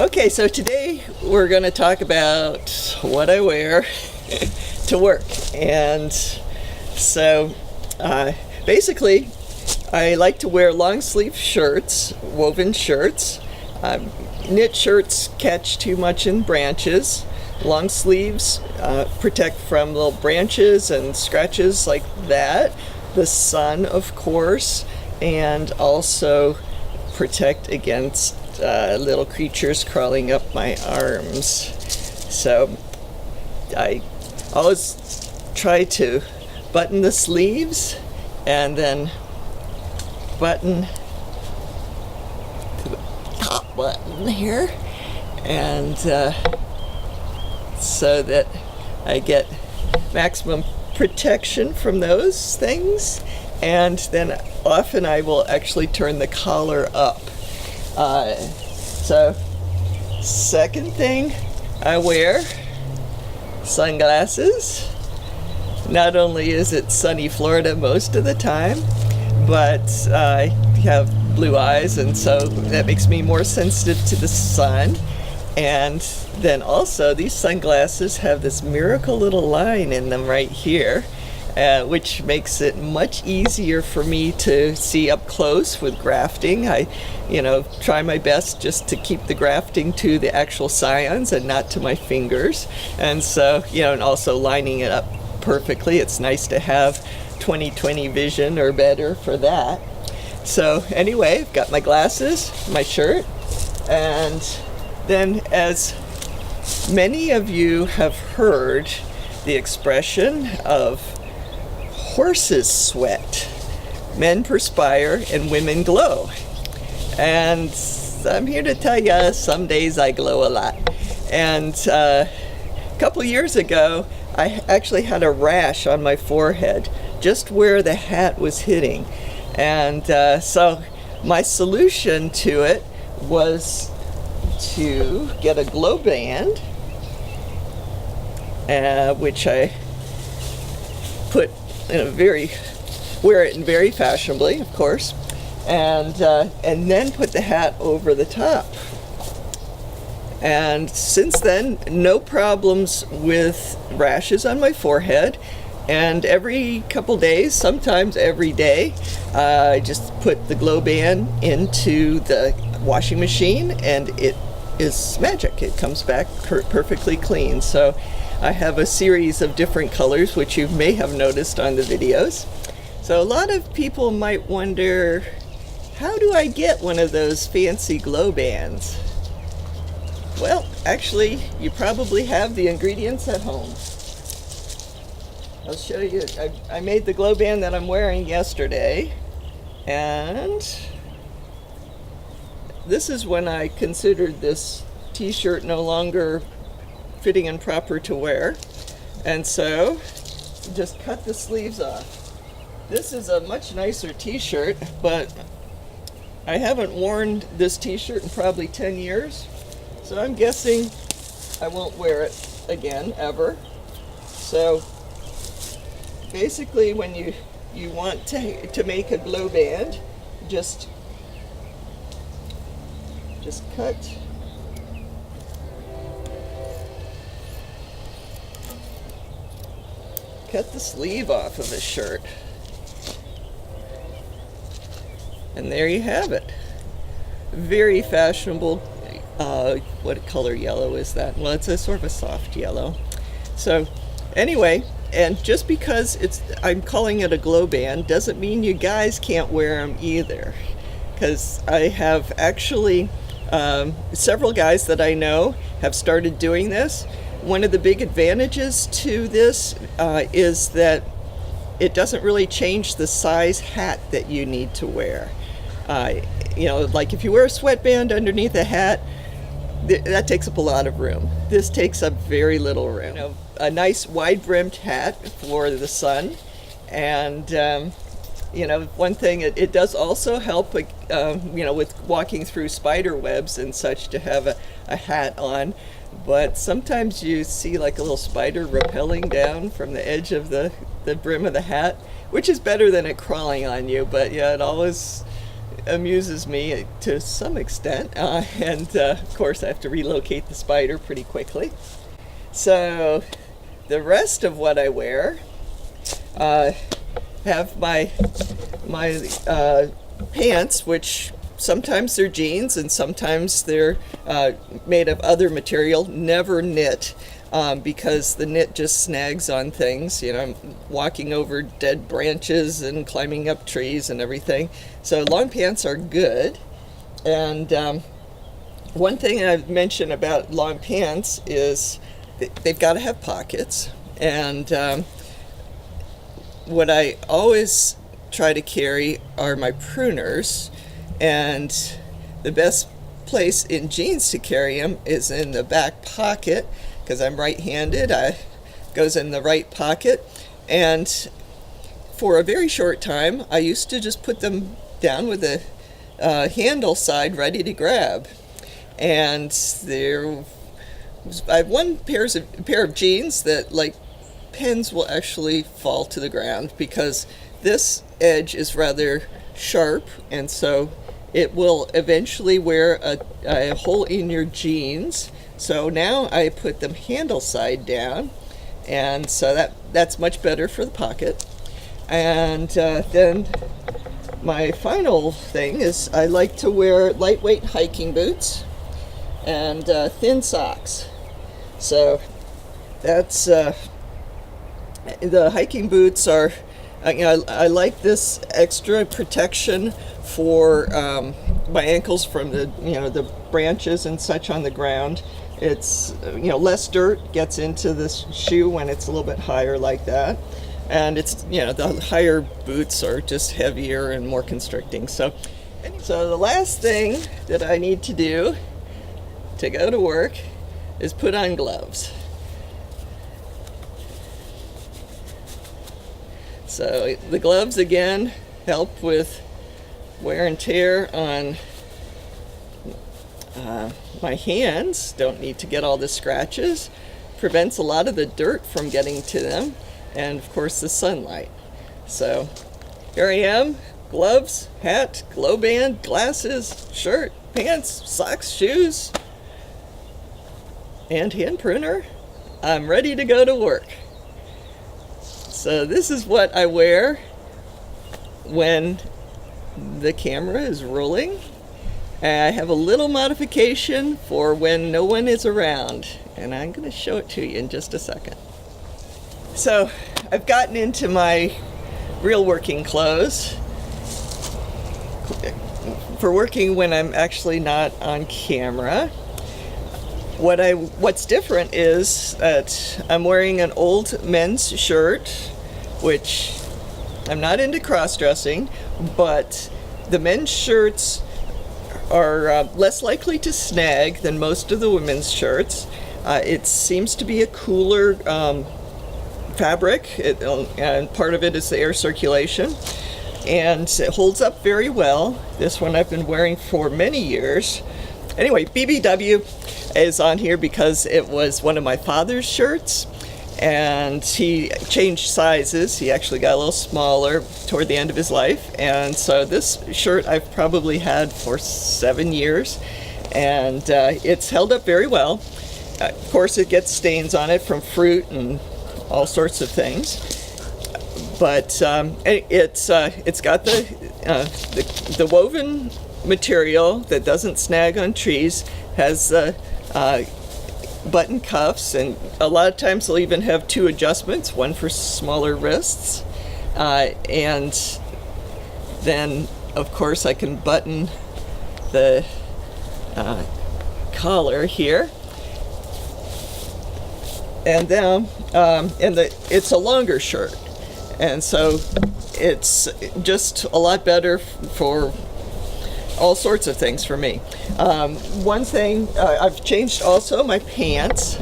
Okay, so today we're going to talk about what I wear to work. And so basically, I like to wear long sleeve shirts, woven shirts. Knit shirts catch too much in branches. Long sleeves protect from little branches and scratches like that. The sun, of course, and also protect against little creatures crawling up my arms. So I always try to button the sleeves and then button the top button here, and so that I get maximum protection from those things. And then often I will actually turn the collar up. So second thing I wear, sunglasses. Not only is it sunny Florida most of the time, but I have blue eyes, and so that makes me more sensitive to the sun. And then also these sunglasses have this miracle little line in them right here, which makes it much easier for me to see up close with grafting. I, try my best just to keep the grafting to the actual scions and not to my fingers. And so, and also lining it up perfectly. It's nice to have 20/20 vision or better for that. So anyway, I've got my glasses, my shirt, and then, as many of you have heard the expression of horses sweat, men perspire, and women glow. And I'm here to tell you, some days I glow a lot. And a couple years ago, I actually had a rash on my forehead, just where the hat was hitting. And so my solution to it was to get a glow band, which I put wear it in very fashionably, of course, and then put the hat over the top. And since then, no problems with rashes on my forehead. And every couple days, sometimes every day, I just put the glow band into the washing machine, and it is magic. It comes back perfectly clean. So I have a series of different colors, which you may have noticed on the videos. So a lot of people might wonder, how do I get one of those fancy glow bands? Well, actually, you probably have the ingredients at home. I'll show you. I made the glow band that I'm wearing yesterday, and this is when I considered this t-shirt no longer fitting and proper to wear, and so just cut the sleeves off. This is a much nicer t-shirt, but I haven't worn this t-shirt in probably 10 years, so I'm guessing I won't wear it again, ever. So basically, when you want to make a glow band, just cut the sleeve off of a shirt, and there you have it. Very fashionable. What color yellow is that? Well, it's a sort of a soft yellow. So anyway, and just because I'm calling it a glow band doesn't mean you guys can't wear them either, because I have actually several guys that I know have started doing this. One of the big advantages to this is that it doesn't really change the size hat that you need to wear. Like if you wear a sweatband underneath a hat, that takes up a lot of room. This takes up very little room. A nice wide-brimmed hat for the sun, and one thing, it does also help with walking through spider webs and such to have a hat on. But sometimes you see like a little spider rappelling down from the edge of the brim of the hat, which is better than it crawling on you. But yeah, it always amuses me to some extent. And of course, I have to relocate the spider pretty quickly. So the rest of what I wear have my pants, which sometimes they're jeans and sometimes they're made of other material, never knit. Because the knit just snags on things. I'm walking over dead branches and climbing up trees and everything. So long pants are good. And one thing I've mentioned about long pants is they've got to have pockets. And what I always try to carry are my pruners. And the best place in jeans to carry them is in the back pocket, because I'm right-handed. Goes in the right pocket. And for a very short time, I used to just put them down with the handle side ready to grab. And I have one pair of jeans that, like, pens will actually fall to the ground because this edge is rather sharp, and so it will eventually wear a hole in your jeans. So now I put them handle side down, and so that's much better for the pocket. And then my final thing is I like to wear lightweight hiking boots and thin socks. So that's the hiking boots are, I like this extra protection for my ankles from the branches and such on the ground. It's less dirt gets into this shoe when it's a little bit higher like that, and it's the higher boots are just heavier and more constricting. So the last thing that I need to do to go to work is put on gloves. So the gloves again help with wear and tear on my hands. Don't need to get all the scratches. Prevents a lot of the dirt from getting to them, and of course the sunlight. So here I am, gloves, hat, glow band, glasses, shirt, pants, socks, shoes, and hand pruner. I'm ready to go to work. So this is what I wear when the camera is rolling. I have a little modification for when no one is around, and I'm going to show it to you in just a second. So I've gotten into my real working clothes for working when I'm actually not on camera. What's different is that I'm wearing an old men's shirt, which I'm not into cross-dressing, but the men's shirts are less likely to snag than most of the women's shirts. It seems to be a cooler fabric, and part of it is the air circulation, and it holds up very well. This one I've been wearing for many years. Anyway, BBW is on here because it was one of my father's shirts, and he changed sizes. He actually got a little smaller toward the end of his life, and so this shirt I've probably had for 7 years, and it's held up very well. Of course, it gets stains on it from fruit and all sorts of things, but it's got the woven material that doesn't snag on trees, has button cuffs, and a lot of times they'll even have 2 adjustments, one for smaller wrists, and then of course I can button the collar here, and then it's a longer shirt, and so it's just a lot better for all sorts of things for me. One thing, I've changed also my pants,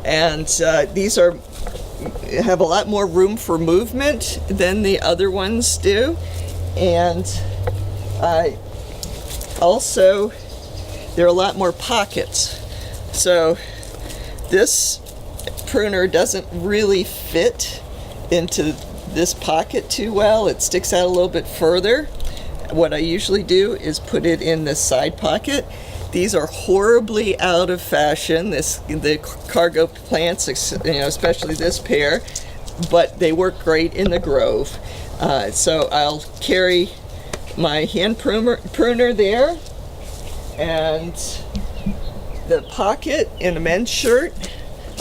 and these have a lot more room for movement than the other ones do, and also there are a lot more pockets. So this pruner doesn't really fit into this pocket too well. It sticks out a little bit further. what I usually do is put it in this side pocket. These are horribly out of fashion, the cargo plants, especially this pair, but they work great in the Grove. So I'll carry my hand pruner there, and the pocket in a men's shirt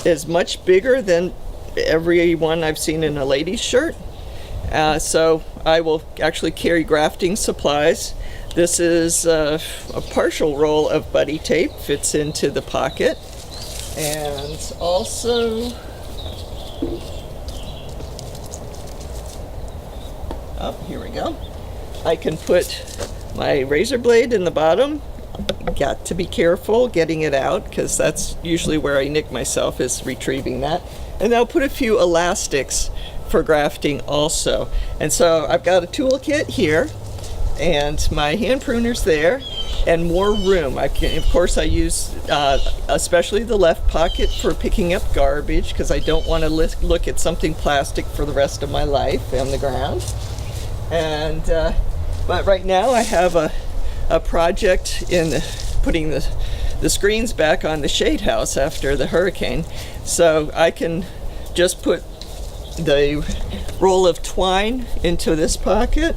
is much bigger than every one I've seen in a lady's shirt. So I will actually carry grafting supplies. This is a partial roll of buddy tape, fits into the pocket. And also, here we go. I can put my razor blade in the bottom. Got to be careful getting it out, because that's usually where I nick myself, is retrieving that. And I'll put a few elastics for grafting also. And so I've got a toolkit here, and my hand pruner's there, and more room. Of course I use especially the left pocket for picking up garbage, because I don't want to look at something plastic for the rest of my life on the ground. And but right now I have a project in putting the screens back on the shade house after the hurricane, so I can just put the roll of twine into this pocket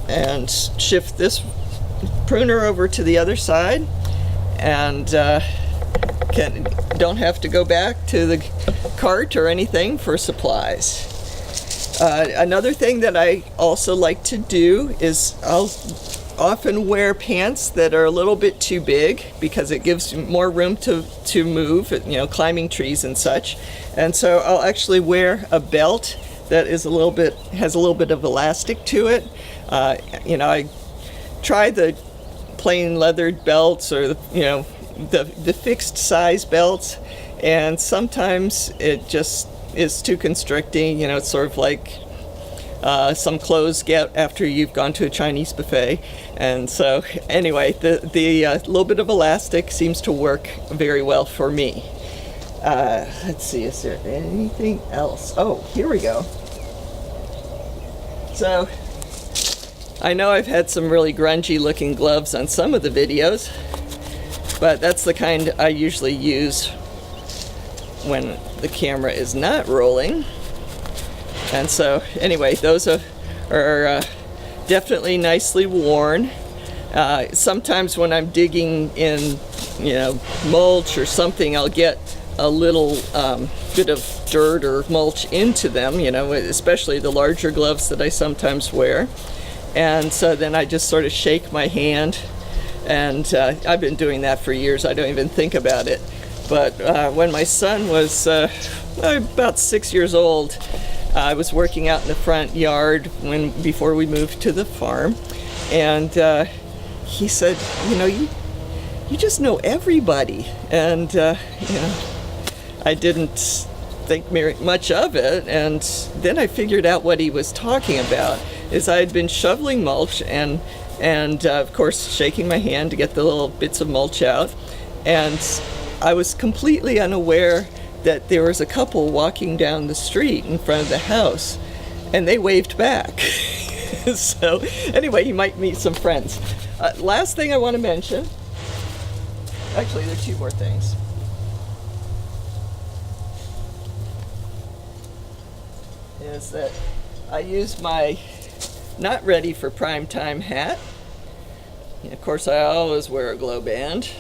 and shift this pruner over to the other side, and don't have to go back to the cart or anything for supplies. Another thing that I also like to do is I'll often wear pants that are a little bit too big, because it gives more room to move, climbing trees and such. And so I'll actually wear a belt that is has a little bit of elastic to it. I try the plain leathered belts, or the fixed size belts, and sometimes it just is too constricting. It's sort of like some clothes get after you've gone to a Chinese buffet. And so anyway, the little bit of elastic seems to work very well for me. Let's see, is there anything else? Oh, here we go. So I know I've had some really grungy looking gloves on some of the videos, but that's the kind I usually use when the camera is not rolling. And so anyway, those are definitely nicely worn. Sometimes when I'm digging in, mulch or something, I'll get a little bit of dirt or mulch into them, especially the larger gloves that I sometimes wear. And so then I just sort of shake my hand, and I've been doing that for years. I don't even think about it. But when my son was about 6 years old, I was working out in the front yard before we moved to the farm, and he said, you just know everybody. And I didn't think very much of it, and then I figured out what he was talking about. Is I had been shoveling mulch and of course shaking my hand to get the little bits of mulch out, and I was completely unaware that there was a couple walking down the street in front of the house, and they waved back. So anyway, you might meet some friends. Last thing I want to mention, actually there are two more things. Is that I use my not ready for prime time hat. And of course I always wear a glow band.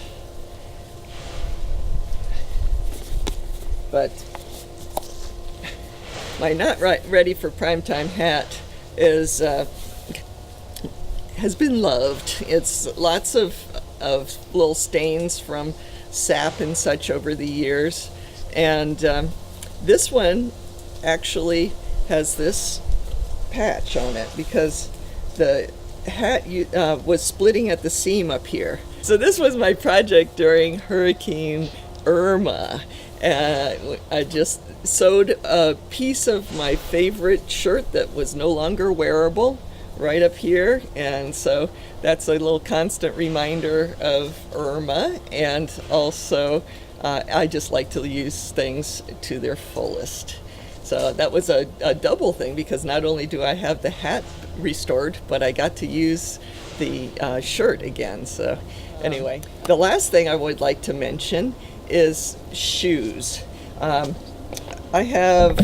But my not ready for primetime hat has been loved. It's lots of little stains from sap and such over the years, and this one actually has this patch on it because the hat was splitting at the seam up here. So this was my project during Hurricane Irma. I just sewed a piece of my favorite shirt that was no longer wearable right up here, and so that's a little constant reminder of Irma. And also I just like to use things to their fullest. So that was a double thing, because not only do I have the hat restored, but I got to use the shirt again. So anyway, the last thing I would like to mention is shoes. I have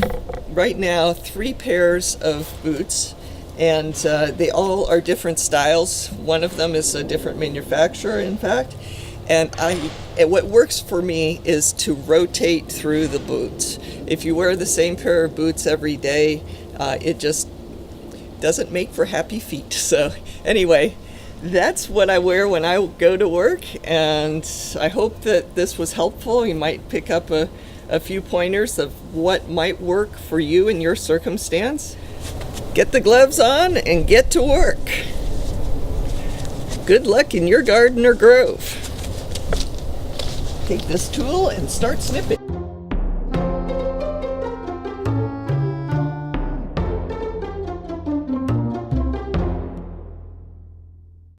right now 3 pairs of boots, and they all are different styles. One of them is a different manufacturer, in fact. And what works for me is to rotate through the boots. If you wear the same pair of boots every day, it just doesn't make for happy feet. So anyway, that's what I wear when I go to work, and I hope that this was helpful. You might pick up a few pointers of what might work for you in your circumstance. Get the gloves on and get to work. Good luck in your garden or grove. Take this tool and start snipping.